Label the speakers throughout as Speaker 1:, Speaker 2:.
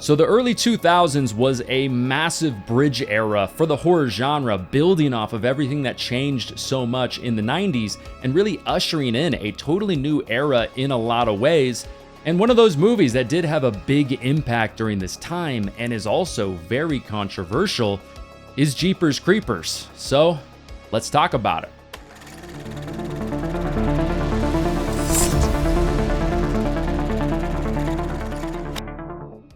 Speaker 1: So the early 2000s was a massive bridge era for the horror genre, building off of everything that changed so much in the 90s and really ushering in a totally new era in a lot of ways. And one of those movies that did have a big impact during this time and is also very controversial is Jeepers Creepers. So let's talk about it.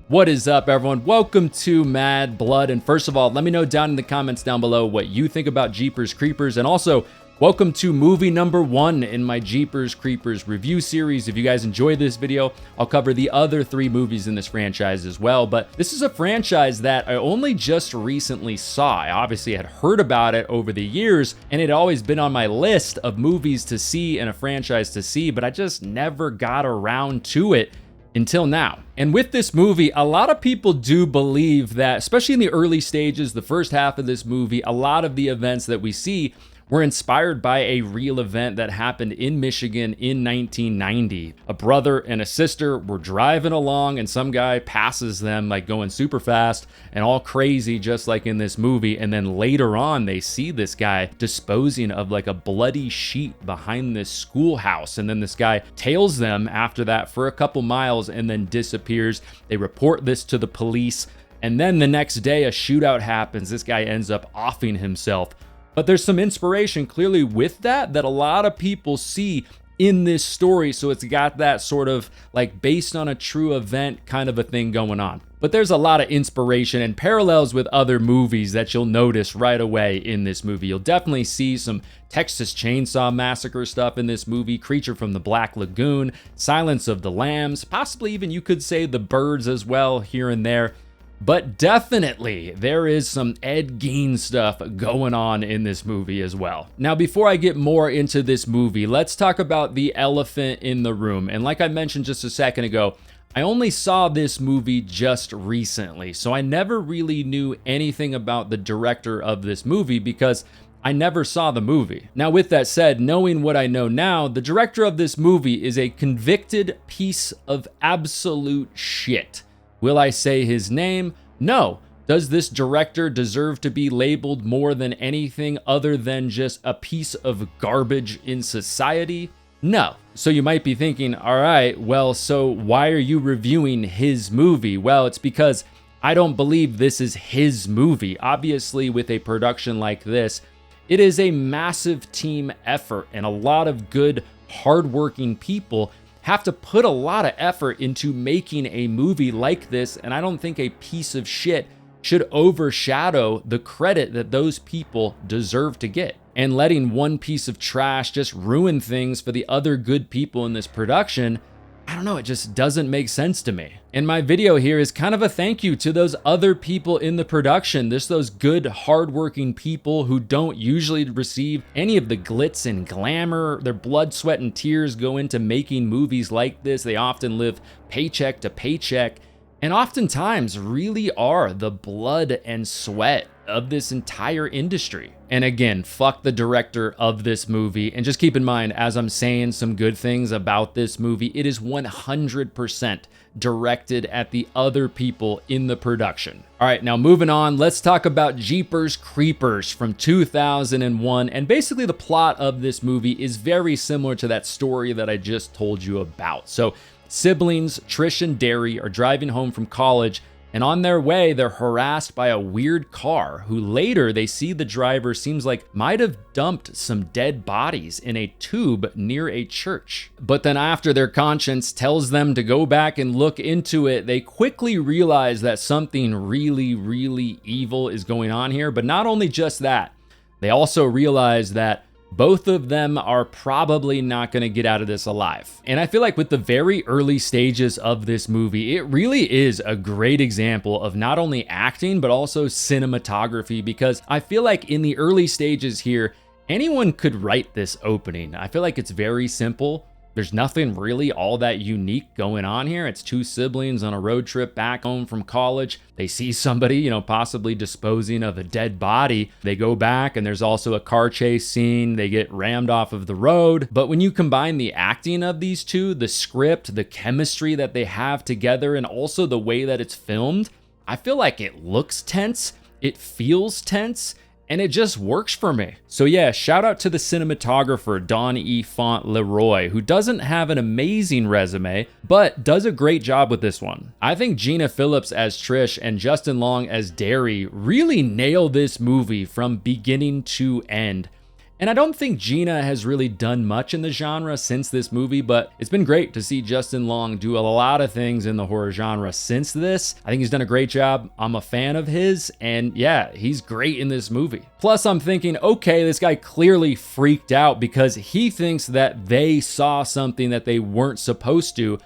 Speaker 1: What is up, everyone? Welcome to Mad Blood. And first of all, let me know down in the comments down below what you think about Jeepers Creepers. And also, welcome to movie number 1 in my Jeepers Creepers review series. If you guys enjoyed this video, I'll cover the other 3 movies in this franchise as well. But this is a franchise that I only just recently saw. I obviously had heard about it over the years, and it had always been on my list of movies to see and a franchise to see, but I just never got around to it until now. And with this movie, a lot of people do believe that, especially in the early stages, the first half of this movie, a lot of the events that we see were inspired by a real event that happened in Michigan in 1990. A brother and a sister were driving along and some guy passes them like going super fast and all crazy just like in this movie, and then later on they see this guy disposing of like a bloody sheet behind this schoolhouse, and then this guy tails them after that for a couple miles and then disappears. They report this to the police, and then the next day a shootout happens. This guy ends up offing himself. But there's some inspiration clearly with that a lot of people see in this story. So it's got that sort of like based on a true event kind of a thing going on. But there's a lot of inspiration and parallels with other movies that you'll notice right away in this movie. You'll definitely see some Texas Chainsaw Massacre stuff in this movie, Creature from the Black Lagoon, Silence of the Lambs, possibly even you could say The Birds as well here and there. But definitely, there is some Ed Gein stuff going on in this movie as well. Now, before I get more into this movie, let's talk about the elephant in the room. And like I mentioned just a second ago, I only saw this movie just recently, so I never really knew anything about the director of this movie because I never saw the movie. Now, with that said, knowing what I know now, the director of this movie is a convicted piece of absolute shit. Will I say his name? No. Does this director deserve to be labeled more than anything other than just a piece of garbage in society? No. So you might be thinking, all right, well, so why are you reviewing his movie? Well, it's because I don't believe this is his movie. Obviously, with a production like this, it is a massive team effort, and a lot of good, hardworking people have to put a lot of effort into making a movie like this, and I don't think a piece of shit should overshadow the credit that those people deserve to get. And letting one piece of trash just ruin things for the other good people in this production, I don't know, it just doesn't make sense to me. And my video here is kind of a thank you to those other people in the production. There's those good, hardworking people who don't usually receive any of the glitz and glamour. Their blood, sweat, and tears go into making movies like this. They often live paycheck to paycheck, and oftentimes really are the blood and sweat of this entire industry. And again, fuck the director of this movie. And just keep in mind, as I'm saying some good things about this movie, it is 100% directed at the other people in the production. All right, now moving on, let's talk about Jeepers Creepers from 2001. And basically the plot of this movie is very similar to that story that I just told you about. So siblings Trish and Derry are driving home from college, and on their way, they're harassed by a weird car who later they see the driver seems like might have dumped some dead bodies in a tube near a church. But then after their conscience tells them to go back and look into it, they quickly realize that something really, really evil is going on here. But not only just that, they also realize that both of them are probably not going to get out of this alive. And I feel like with the very early stages of this movie, it really is a great example of not only acting, but also cinematography, because I feel like in the early stages here, anyone could write this opening. I feel like it's very simple. There's nothing really all that unique going on here. It's two siblings on a road trip back home from college. They see somebody, possibly disposing of a dead body. They go back and there's also a car chase scene. They get rammed off of the road. But when you combine the acting of these two, the script, the chemistry that they have together, and also the way that it's filmed, I feel like it looks tense, it feels tense, and it just works for me. So yeah, shout out to the cinematographer, Don E. Fauntleroy, who doesn't have an amazing resume, but does a great job with this one. I think Gina Phillips as Trish and Justin Long as Derry really nail this movie from beginning to end. And I don't think Gina has really done much in the genre since this movie, but it's been great to see Justin Long do a lot of things in the horror genre since this. I think he's done a great job. I'm a fan of his, and yeah, he's great in this movie. Plus, I'm thinking, okay, this guy clearly freaked out because he thinks that they saw something that they weren't supposed to.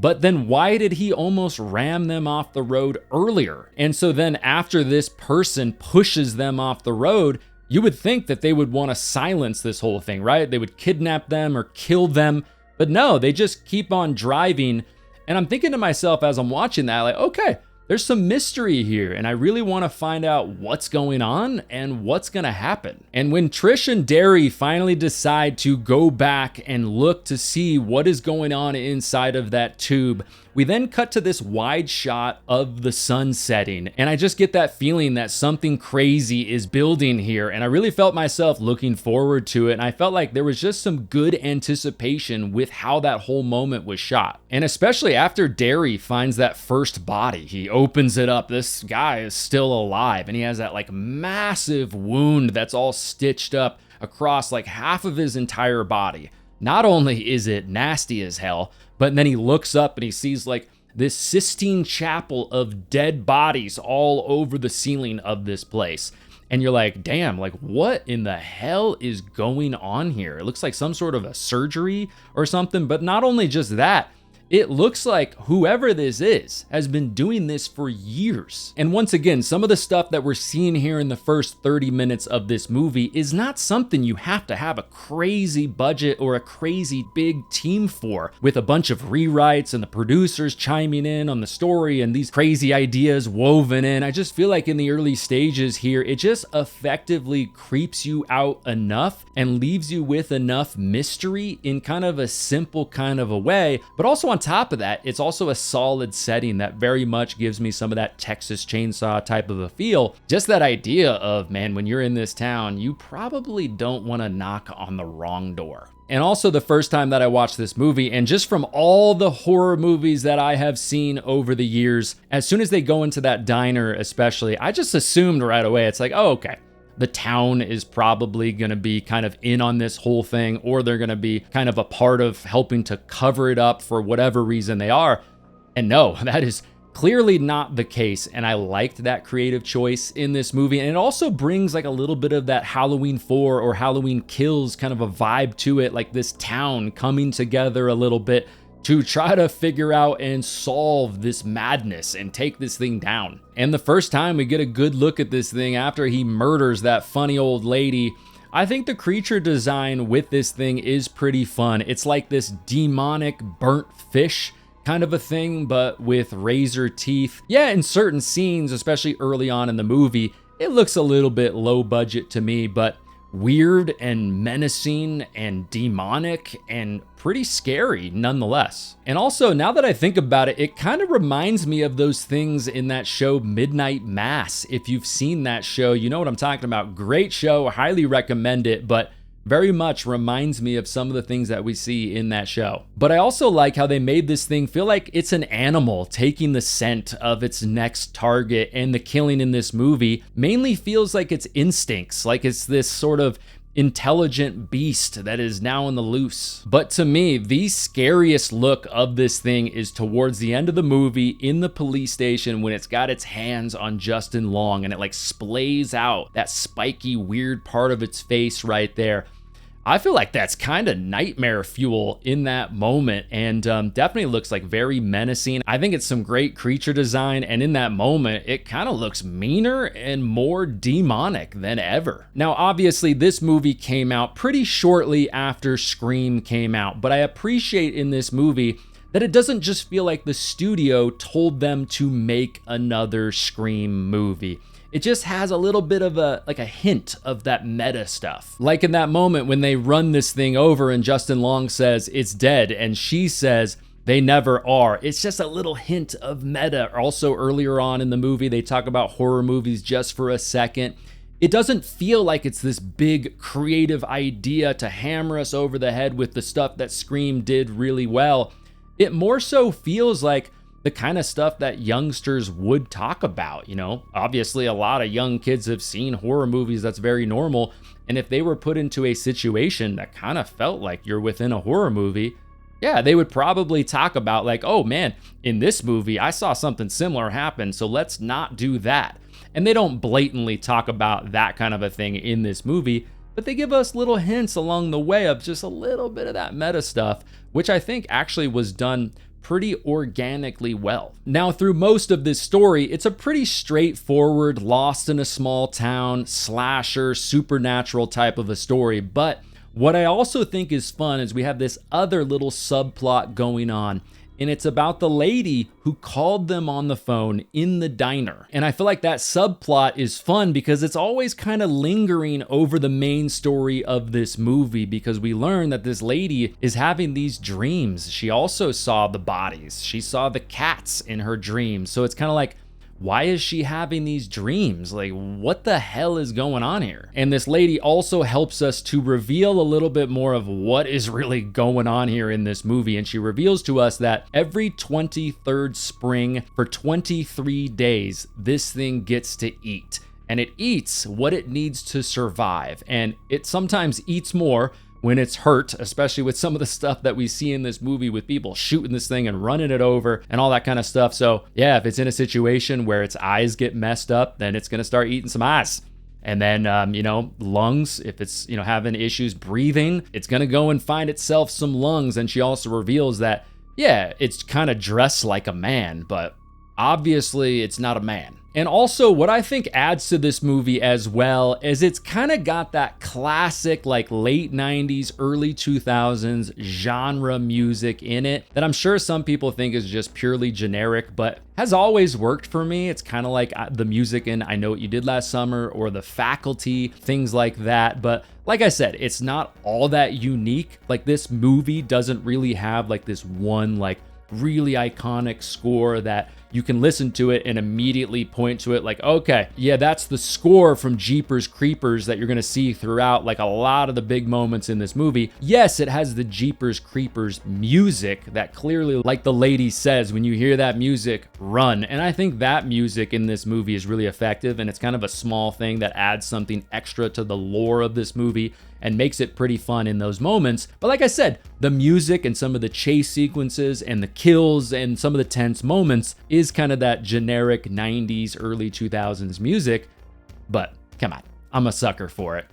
Speaker 1: But then why did he almost ram them off the road earlier? And so then after this person pushes them off the road, you would think that they would want to silence this whole thing, right? They would kidnap them or kill them, but no, they just keep on driving. And I'm thinking to myself as I'm watching that, like, okay, there's some mystery here, and I really want to find out what's going on and what's going to happen. And when Trish and Derry finally decide to go back and look to see what is going on inside of that tube, we then cut to this wide shot of the sun setting, and I just get that feeling that something crazy is building here, and I really felt myself looking forward to it, and I felt like there was just some good anticipation with how that whole moment was shot. And especially after Derry finds that first body, he opens it up, this guy is still alive, and he has that like massive wound that's all stitched up across like half of his entire body. Not only is it nasty as hell, but then he looks up and he sees like this Sistine Chapel of dead bodies all over the ceiling of this place. And you're like, damn, like what in the hell is going on here? It looks like some sort of a surgery or something, but not only just that, it looks like whoever this is has been doing this for years. And once again, some of the stuff that we're seeing here in the first 30 minutes of this movie is not something you have to have a crazy budget or a crazy big team for, with a bunch of rewrites and the producers chiming in on the story and these crazy ideas woven in. I just feel like in the early stages here, it just effectively creeps you out enough and leaves you with enough mystery in kind of a simple kind of a way, but also on top of that, it's also a solid setting that very much gives me some of that Texas Chainsaw type of a feel. Just that idea of, man, when you're in this town, you probably don't want to knock on the wrong door. And also the first time that I watched this movie, and just from all the horror movies that I have seen over the years, as soon as they go into that diner especially, I just assumed right away, it's like, oh, okay, the town is probably going to be kind of in on this whole thing, or they're going to be kind of a part of helping to cover it up for whatever reason they are. And no, that is clearly not the case. And I liked that creative choice in this movie. And it also brings like a little bit of that Halloween 4 or Halloween Kills kind of a vibe to it, like this town coming together a little bit to try to figure out and solve this madness and take this thing down. And the first time we get a good look at this thing after he murders that funny old lady, I think the creature design with this thing is pretty fun. It's like this demonic burnt fish kind of a thing, but with razor teeth. Yeah, in certain scenes, especially early on in the movie, it looks a little bit low budget to me, but weird and menacing and demonic and pretty scary nonetheless. And also, now that I think about it, it kind of reminds me of those things in that show Midnight Mass. If you've seen that show, you know what I'm talking about. Great show, highly recommend it, but very much reminds me of some of the things that we see in that show. But I also like how they made this thing feel like it's an animal taking the scent of its next target, and the killing in this movie mainly feels like it's instincts, like it's this sort of intelligent beast that is now on the loose. But to me, the scariest look of this thing is towards the end of the movie in the police station when it's got its hands on Justin Long and it like splays out that spiky weird part of its face right there. I feel like that's kind of nightmare fuel in that moment, and definitely looks like very menacing. I think it's some great creature design, and in that moment, it kind of looks meaner and more demonic than ever. Now, obviously, this movie came out pretty shortly after Scream came out, but I appreciate in this movie that it doesn't just feel like the studio told them to make another Scream movie. It just has a little bit of a hint of that meta stuff. Like in that moment when they run this thing over and Justin Long says it's dead and she says they never are. It's just a little hint of meta. Also earlier on in the movie, they talk about horror movies just for a second. It doesn't feel like it's this big creative idea to hammer us over the head with the stuff that Scream did really well. It more so feels like the kind of stuff that youngsters would talk about, you know? Obviously, a lot of young kids have seen horror movies. That's very normal. And if they were put into a situation that kind of felt like you're within a horror movie, yeah, they would probably talk about like, oh man, in this movie, I saw something similar happen, so let's not do that. And they don't blatantly talk about that kind of a thing in this movie, but they give us little hints along the way of just a little bit of that meta stuff, which I think actually was done pretty organically well. Now, through most of this story, it's a pretty straightforward, lost in a small town, slasher, supernatural type of a story. But what I also think is fun is we have this other little subplot going on, and it's about the lady who called them on the phone in the diner. And I feel like that subplot is fun because it's always kind of lingering over the main story of this movie, because we learn that this lady is having these dreams. She also saw the bodies. She saw the cats in her dreams. So it's kind of like, why is she having these dreams? Like, what the hell is going on here? And this lady also helps us to reveal a little bit more of what is really going on here in this movie. And she reveals to us that every 23rd spring for 23 days, this thing gets to eat. And it eats what it needs to survive. And it sometimes eats more when it's hurt, especially with some of the stuff that we see in this movie with people shooting this thing and running it over and all that kind of stuff. So yeah, if it's in a situation where its eyes get messed up, then it's gonna start eating some eyes. And then, lungs, if it's, having issues breathing, it's gonna go and find itself some lungs. And she also reveals that, yeah, it's kind of dressed like a man, but obviously it's not a man. And also what I think adds to this movie as well is it's kind of got that classic like late 90s, early 2000s genre music in it that I'm sure some people think is just purely generic, but has always worked for me. It's kind of like the music in I Know What You Did Last Summer or The Faculty, things like that. But like I said, it's not all that unique. Like this movie doesn't really have like this one like really iconic score that you can listen to it and immediately point to it like, okay, yeah, that's the score from Jeepers Creepers that you're gonna see throughout like a lot of the big moments in this movie. Yes, it has the Jeepers Creepers music that clearly, like the lady says, when you hear that music, run. And I think that music in this movie is really effective, and it's kind of a small thing that adds something extra to the lore of this movie and makes it pretty fun in those moments. But like I said, the music and some of the chase sequences and the kills and some of the tense moments is kind of that generic 90s, early 2000s music. But come on, I'm a sucker for it.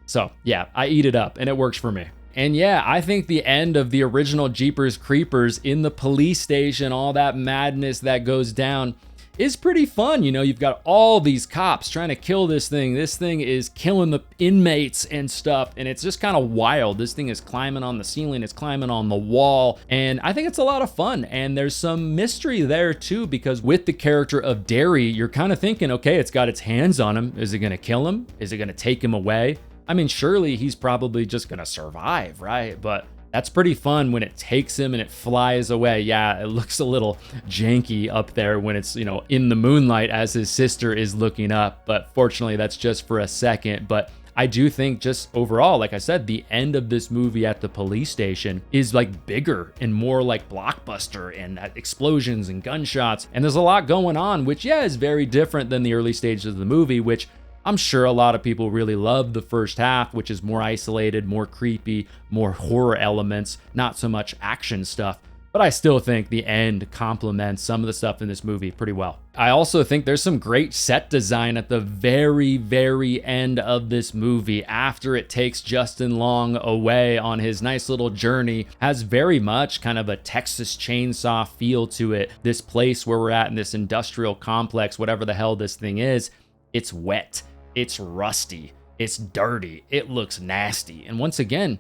Speaker 1: So yeah, I eat it up and it works for me. And yeah, I think the end of the original Jeepers Creepers in the police station, all that madness that goes down, is pretty fun. You've got all these cops trying to kill this thing. This thing is killing the inmates and stuff, and it's just kind of wild. This thing is climbing on the ceiling, it's climbing on the wall, and I think it's a lot of fun. And there's some mystery there too, because with the character of Derry, you're kind of thinking, okay, it's got its hands on him. Is it gonna kill him? Is it gonna take him away? I mean, surely he's probably just gonna survive, right? But that's pretty fun when it takes him and it flies away. Yeah, it looks a little janky up there when it's, in the moonlight as his sister is looking up. But fortunately, that's just for a second. But I do think just overall, like I said, the end of this movie at the police station is like bigger and more like blockbuster and explosions and gunshots. And there's a lot going on, which, yeah, is very different than the early stages of the movie, which I'm sure a lot of people really love the first half, which is more isolated, more creepy, more horror elements, not so much action stuff. But but I still think the end complements some of the stuff in this movie pretty well. I also think there's some great set design at the very, very end of this movie after it takes Justin Long away on his nice little journey. Has very much kind of a Texas Chainsaw feel to it. This place where we're at in this industrial complex, whatever the hell this thing is, it's wet, it's rusty, it's dirty, it looks nasty. And once again,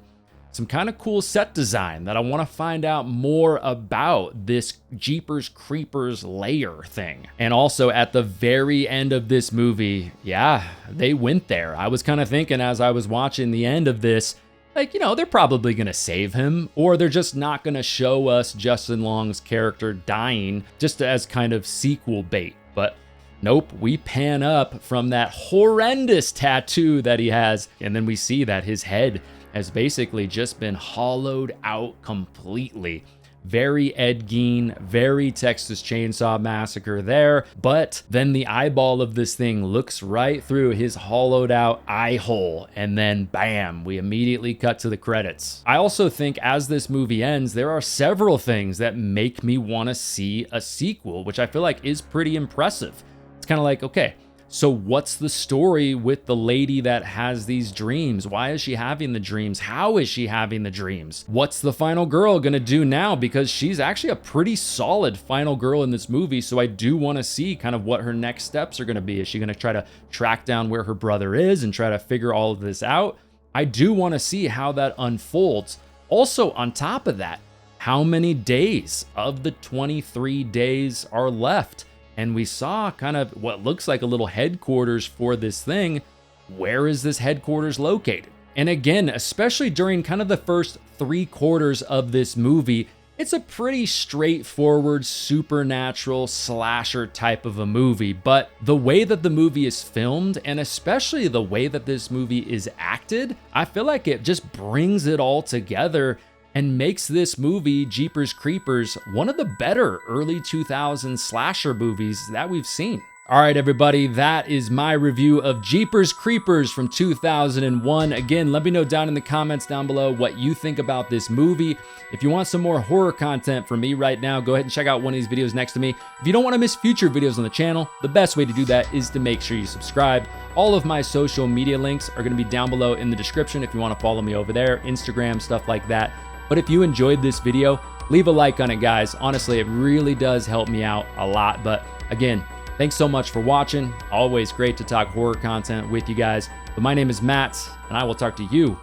Speaker 1: some kind of cool set design that I want to find out more about this Jeepers Creepers lair thing. And also at the very end of this movie, yeah, they went there. I was kind of thinking as I was watching the end of this, like, you know, they're probably going to save him, or they're just not going to show us Justin Long's character dying just as kind of sequel bait. But nope, we pan up from that horrendous tattoo that he has, and then we see that his head has basically just been hollowed out completely. Very Ed Gein, very Texas Chainsaw Massacre there, but then the eyeball of this thing looks right through his hollowed out eye hole, and then bam, we immediately cut to the credits. I also think as this movie ends, there are several things that make me want to see a sequel, which I feel like is pretty impressive. It's kind of like, okay, so what's the story with the lady that has these dreams? Why is she having the dreams? How is she having the dreams? What's the final girl gonna do now? Because she's actually a pretty solid final girl in this movie, so I do want to see kind of what her next steps are gonna be. Is she gonna try to track down where her brother is and try to figure all of this out? I do want to see how that unfolds. Also, on top of that, how many days of the 23 days are left? And we saw kind of what looks like a little headquarters for this thing. Where is this headquarters located? And again, especially during kind of the first 3/4 of this movie, it's a pretty straightforward supernatural slasher type of a movie. But the way that the movie is filmed, and especially the way that this movie is acted, I feel like it just brings it all together and makes this movie, Jeepers Creepers, one of the better early 2000s slasher movies that we've seen. All right, everybody, that is my review of Jeepers Creepers from 2001. Again, let me know down in the comments down below what you think about this movie. If you want some more horror content from me right now, go ahead and check out one of these videos next to me. If you don't want to miss future videos on the channel, the best way to do that is to make sure you subscribe. All of my social media links are going to be down below in the description if you want to follow me over there, Instagram, stuff like that. But if you enjoyed this video, leave a like on it, guys. Honestly, it really does help me out a lot. But again, thanks so much for watching. Always great to talk horror content with you guys. But my name is Matt, and I will talk to you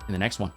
Speaker 1: in the next one.